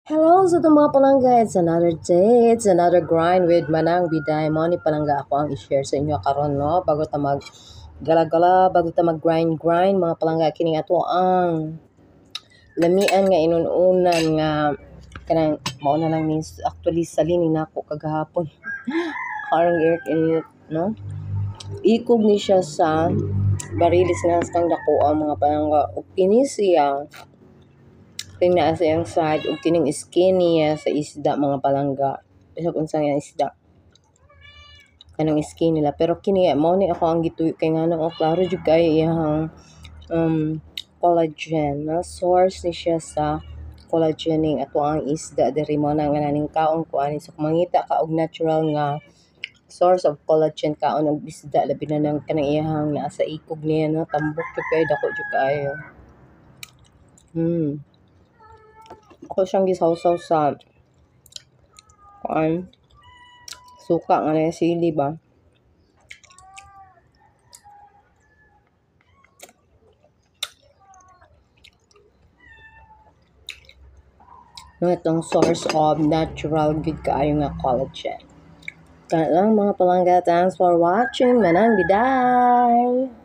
Hello sa itong mga palangga. It's another day. It's another grind with Manang Biday. Mo ni palangga ako ang i-share sa inyo karon no. Bago ta mag gala-gala, bago ta mag grind mga palangga kining ato ang lamian nga inununan nga kanang mao na lang ni actually salini nako kagahapon. Karang init no. Ikog ni siya sa barilis nga kang dako ang mga palangga. Ug kini siya tingnan sa iyang side ug kining skinny sa isda mga palangga. Bisag unsa nga isda. Kanang skin nila pero kini mao ni ako ang gituyo kay ngano klaro jud kay iyang collagen na source ni siya sa collagen ning ato ang isda diri mo na nga naning kaon ko ani so mangita ka og natural nga source of collagen kaon og isda labi na nang kanang iyang naa sa ikog niya no tambok jud kay dako jud kaayo. Ako siyang gisawsaw sa suka nga na sili ba. No, itong source of natural good kaayo nga collagen. Kaya lang mga palangga, thanks for watching. Manang Biday!